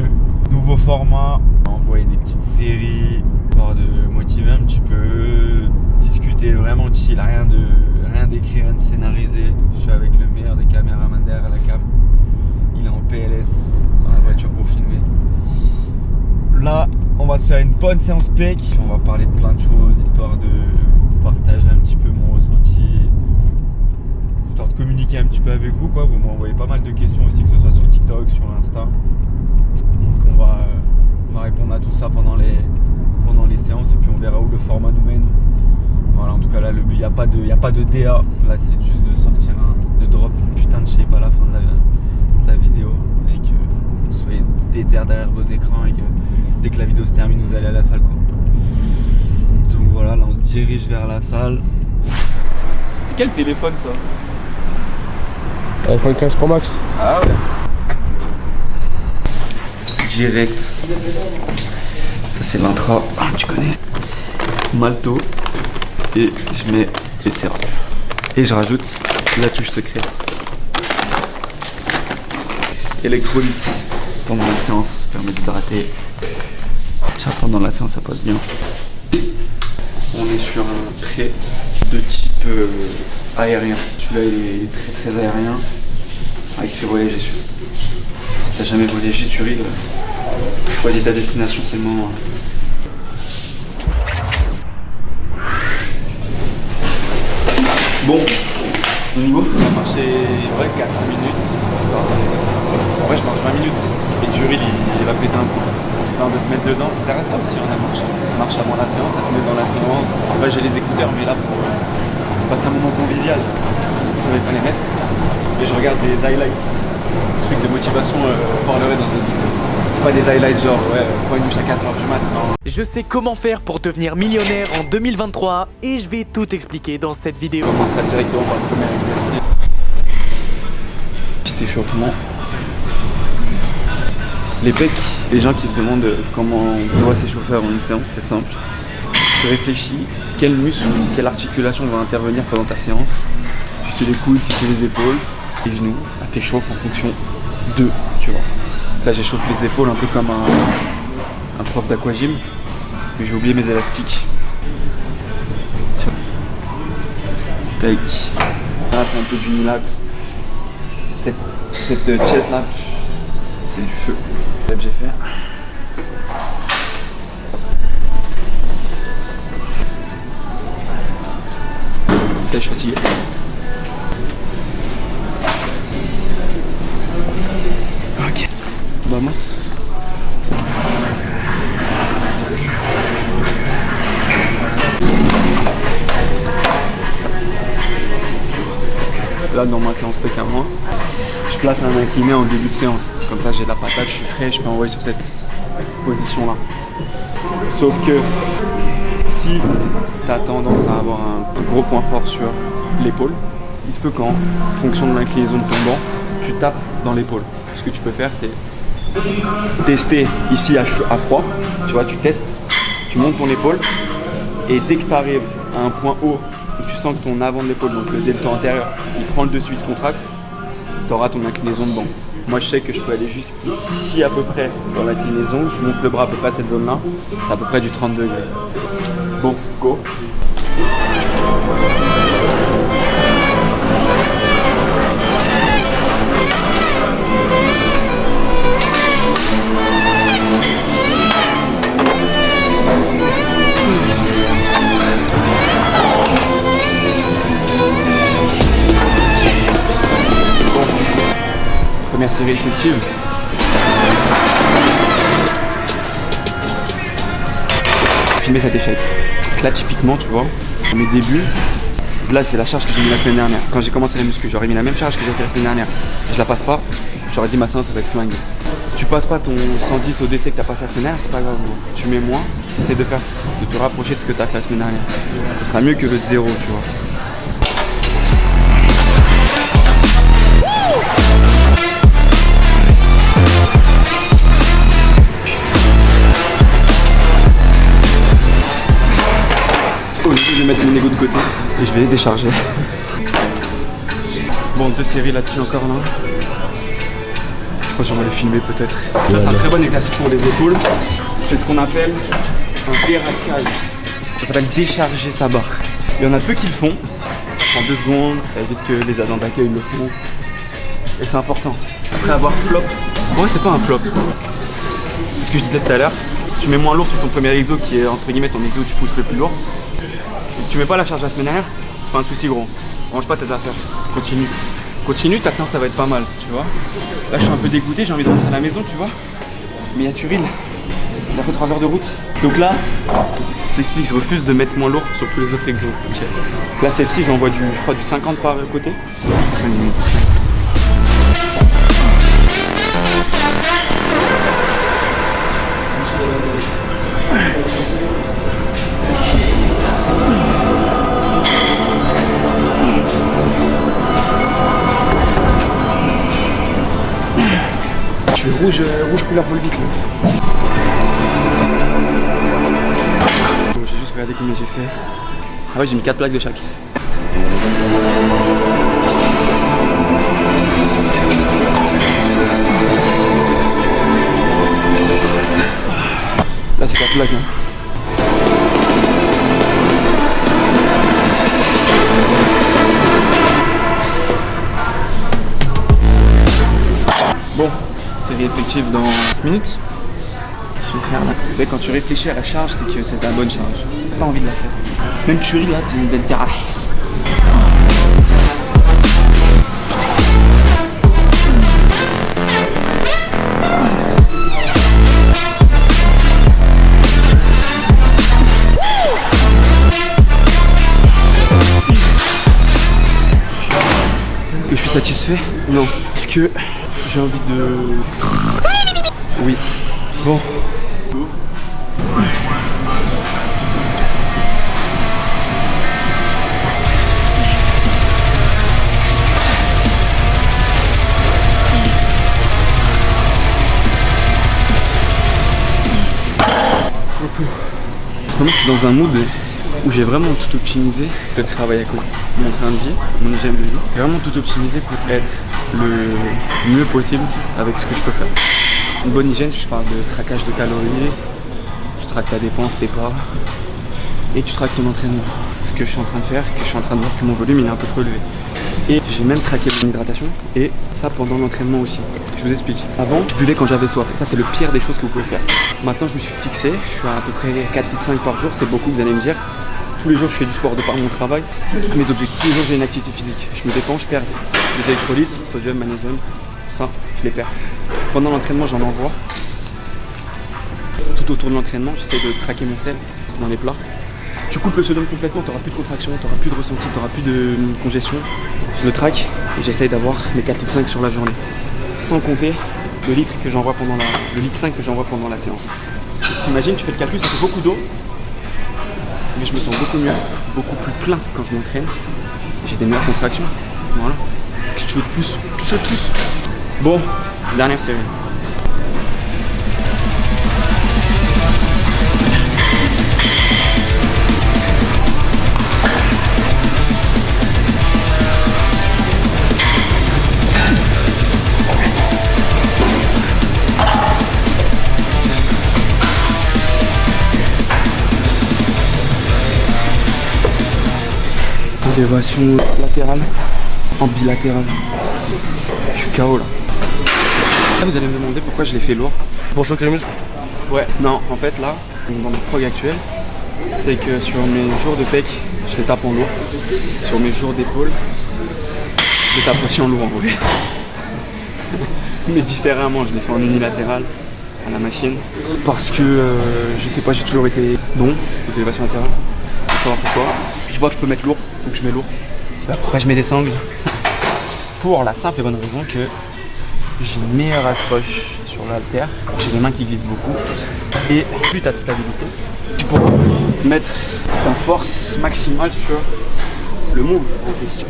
mieux. Nouveau format, envoyer des petites séries, histoire de motiver un petit peu, discuter vraiment chill, rien d'écrit, rien de scénarisé. Je suis avec le meilleur des caméramans derrière la cam. Il est en PLS dans la voiture pour filmer. Là, on va se faire une bonne séance PEC. On va parler de plein de choses, histoire de partager un petit peu mon ressenti, histoire de communiquer un petit peu avec vous, quoi. Vous m'envoyez pas mal de questions aussi, que ce soit sur TikTok, sur Insta. Donc on va répondre à tout ça pendant les séances et puis on verra où le format nous mène. Voilà, en tout cas là, le but, il n'y a pas de DA. Là, c'est juste de sortir de drop une putain de shape à la fin de la vidéo et que vous soyez déter derrière vos écrans et que dès que la vidéo se termine, vous allez à la salle, quoi. Donc voilà, là on se dirige vers la salle. C'est quel téléphone ça? iPhone 15 Pro Max. Ah ouais. Direct. Ça c'est l'intra, tu connais. Malto. Et je mets les serres. Et je rajoute la touche secrète. Électrolyte pendant la séance, permet d'hydrater. Tiens, pendant la séance ça passe bien. On est sur un trait de type aérien. Celui-là il est très aérien. Avec fait voyager. Si t'as jamais voyagé, tu rigoles. Choisis ta destination, c'est le moment. Bon, au niveau, on va marcher 4-5 minutes. En vrai, je marche 20 minutes. Et Duril, il va péter un coup. Histoire de se mettre dedans, ça sert à ça aussi, on a marche avant la séance, ça te met dans la séance. En vrai, j'ai les écouteurs, mais là, pour passer un moment convivial, je ne vais pas les mettre. Et je regarde des highlights. Truc de motivation, on parlerait dans notre vidéo. C'est pas des highlights genre, ouais, prends une douche à 4h du mat, non. Je sais comment faire pour devenir millionnaire en 2023 et je vais tout expliquer dans cette vidéo. On commencera directement par le premier exercice. Petit échauffement. Les pecs, les gens qui se demandent comment on doit s'échauffer avant une séance, c'est simple. Tu réfléchis quel muscle, quelle articulation va intervenir pendant ta séance. Si c'est les coudes, si c'est les épaules, les genoux, t'échauffes en fonction d'eux, tu vois. Là j'échauffe les épaules un peu comme un prof d'aquagym, mais j'ai oublié mes élastiques. Tac. Là c'est un peu du relax. Cette chest là, c'est du feu. C'est ce que j'ai fait. Ça, je suis fatigué. Ok. Vamos. Là, dans ma séance PEC à moi, je place un incliné en début de séance. Comme ça, j'ai de la patate, je suis frais, je peux envoyer sur cette position-là. Sauf que si tu as tendance à avoir un gros point fort sur l'épaule, il se peut qu'en fonction de l'inclinaison de ton banc, tu tapes dans l'épaule. Ce que tu peux faire, c'est tester ici à froid. Tu vois, tu testes, tu montes ton épaule et dès que tu arrives à un point haut et que tu sens que ton avant de l'épaule, donc le deltoïde antérieur, il prend le dessus, il se contracte, tu auras ton inclinaison de banc. Moi je sais que je peux aller jusqu'ici à peu près dans l'inclinaison, je monte le bras à peu près à cette zone là, c'est à peu près du 30 degrés. Bon, go. Première série effective. Filmer cet échec. Là typiquement tu vois, mes débuts, là c'est la charge que j'ai mis la semaine dernière. Quand j'ai commencé la muscu, j'aurais mis la même charge que j'ai fait la semaine dernière. Je la passe pas, j'aurais dit ma séance ça va être flingue. Tu passes pas ton 110 au décès que tu as passé la semaine dernière, c'est pas grave. Tu mets moins, tu essaies de te rapprocher de ce que tu as fait la semaine dernière. Ce sera mieux que le 0, tu vois. Aujourd'hui je vais mettre mon ego de côté et je vais les décharger. Bon, 2 séries là-dessus encore là. Je crois que je vais le filmer peut-être. Ça c'est un très bon exercice pour les épaules. C'est ce qu'on appelle un déraquage. Ça s'appelle décharger sa barre. Il y en a peu qui le font. Ça prend 2 secondes, ça évite que les agents d'accueil le font. Et c'est important. Après avoir flop, en vrai c'est pas un flop. C'est ce que je disais tout à l'heure. Tu mets moins lourd sur ton premier exo qui est entre guillemets ton exo où tu pousses le plus lourd. Et tu mets pas la charge la semaine dernière, c'est pas un souci gros. Range pas tes affaires, continue. Continue, ta séance ça va être pas mal, tu vois. Là je suis un peu dégoûté, j'ai envie de rentrer à la maison, tu vois. Mais il y a Turil, il a fait 3 heures de route. Donc là, ça explique, je refuse de mettre moins lourd sur tous les autres exos. Okay. Là celle-ci j'envoie du, je crois, du 50 par côté. 5 minutes. Je suis rouge couleur Volvic là. Bon, j'ai juste regardé combien j'ai fait. Ah ouais, j'ai mis 4 plaques de chaque. Là c'est 4 plaques hein. Bon, série effective dans 10 minutes. Je vais faire là. Tu sais, quand tu réfléchis à la charge, c'est que c'est la bonne charge. T'as pas envie de la faire. Même tu ris là, t'es une belle terre. Que je suis satisfait? Non. Parce que j'ai envie de... Oui. Bon. En ce moment, je suis dans un mood où j'ai vraiment tout optimisé le travail à côté, mon train de vie, mon hygiène de vie. Vraiment tout optimisé pour être le mieux possible avec ce que je peux faire. Une bonne hygiène, je parle de traquage de calories, tu traques ta dépense, tes pas, et tu traques ton entraînement. Ce que je suis en train de faire, que je suis en train de voir que mon volume il est un peu trop élevé. Et j'ai même traqué mon hydratation, et ça pendant l'entraînement aussi. Je vous explique. Avant, je buvais quand j'avais soif. Ça, c'est le pire des choses que vous pouvez faire. Maintenant, je me suis fixé, je suis à peu près 4,5 litres par jour, c'est beaucoup, vous allez me dire. Tous les jours, je fais du sport de par mon travail. Tous mes objectifs, tous les jours, j'ai une activité physique. Je me dépense, je perds des électrolytes, sodium, magnésium, tout ça, je les perds. Pendant l'entraînement, j'en envoie. Tout autour de l'entraînement, j'essaie de traquer mon sel dans les plats. Tu coupes le sodium complètement, tu n'auras plus de contraction, tu n'auras plus de ressenti, tu n'auras plus de congestion. Je le traque et j'essaye d'avoir mes 4,5 litres sur la journée. Sans compter le litre que j'envoie pendant le litre 5 que j'envoie pendant la séance. T'imagines, tu fais le calcul, ça fait beaucoup d'eau. Mais je me sens beaucoup mieux, beaucoup plus plein quand je m'entraîne. J'ai des meilleures contractions. Voilà. Qu'est-ce que tu veux de plus? Qu'est-ce que tu veux de plus? Bon, dernière série. Élévation latérale en bilatéral. Je suis KO là. Là vous allez me demander pourquoi je l'ai fait lourd. Pour choquer les muscles? Ouais, non, en fait là, dans mon prog actuel, c'est que sur mes jours de pec, je les tape en lourd. Sur mes jours d'épaule, je les tape aussi en lourd en vrai. Mais différemment, je les fais en unilatéral à la machine. Parce que je sais pas, j'ai toujours été bon aux élévations latérales. Faut savoir pourquoi. Je vois que je peux mettre lourd, donc je mets lourd. Après je mets des sangles. Pour la simple et bonne raison que j'ai une meilleure accroche sur l'haltère. J'ai les mains qui glissent beaucoup. Et plus tu as de stabilité, tu pourras mettre ta force maximale sur le move en question.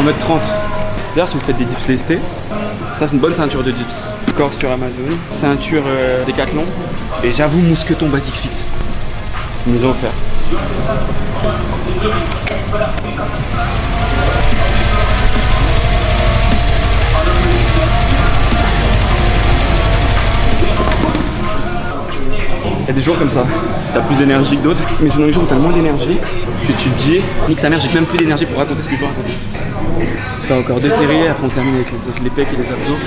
en mode 30. D'ailleurs, si vous faites des dips lestés, ça c'est une bonne ceinture de dips. Corps sur Amazon, ceinture Decathlon. Et j'avoue, mousqueton Basic Fit. Ils nous ont offert. Il y a des jours comme ça, t'as plus d'énergie que d'autres, mais c'est dans les jours où t'as moins d'énergie que tu te dis, nique sa mère, j'ai même plus d'énergie pour raconter ce que je dois raconter. T'as encore 2 séries, après on termine avec les pecs et les abdos.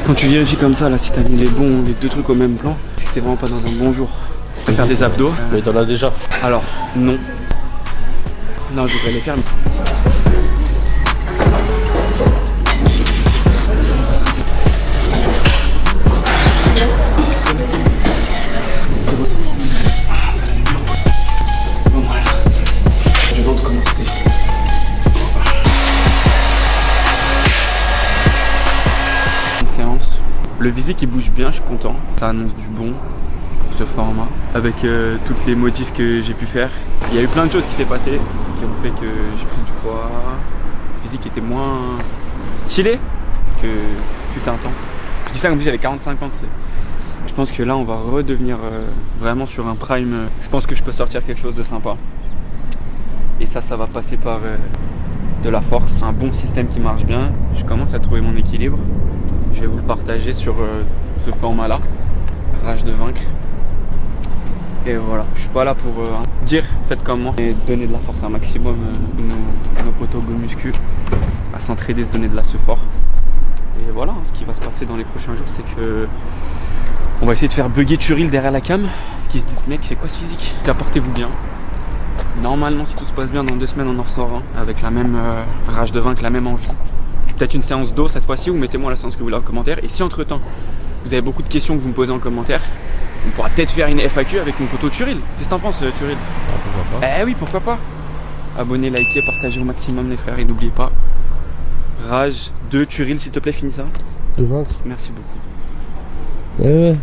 Quand tu vérifies comme ça, là, si t'as mis les 2 trucs au même plan, c'est que t'es vraiment pas dans un bon jour. Tu vas faire des abdos. Mais t'en as déjà. Alors, non. Non, je devrais les faire. Je vais commencer. Une séance. Le physique il bouge bien, je suis content. Ça annonce du bon pour ce format. Avec toutes les modifs que j'ai pu faire. Il y a eu plein de choses qui s'est passé qui ont fait que j'ai pris du poids. Le physique était moins stylé que fut un temps. Je dis ça comme si j'avais 45 ans. Je pense que là on va redevenir vraiment sur un prime. Je pense que je peux sortir quelque chose de sympa. Et ça va passer par de la force, un bon système qui marche bien. Je commence à trouver mon équilibre. Je vais vous le partager sur ce format-là, Rage de vaincre. Et voilà, je suis pas là pour dire faites comme moi et donner de la force un maximum nos potos go muscu à s'entraider, se donner de la support. Et voilà, ce qui va se passer dans les prochains jours, c'est que on va essayer de faire bugger Turil derrière la cam, qui se disent mec c'est quoi ce physique? Apportez-vous bien. Normalement si tout se passe bien dans 2 semaines on en ressort avec la même rage de vaincre, la même envie. Peut-être une séance d'eau cette fois-ci ou mettez-moi la séance que vous voulez en commentaire. Et si entre temps vous avez beaucoup de questions que vous me posez en commentaire, on pourra peut-être faire une FAQ avec mon poteau Turil. Qu'est-ce que t'en penses Turil? Pourquoi pas? Eh oui, pourquoi pas. Abonnez, likez, partagez au maximum les frères et n'oubliez pas, Rage de Turil s'il te plaît, finis ça. De vaincre. Merci beaucoup. Ouais.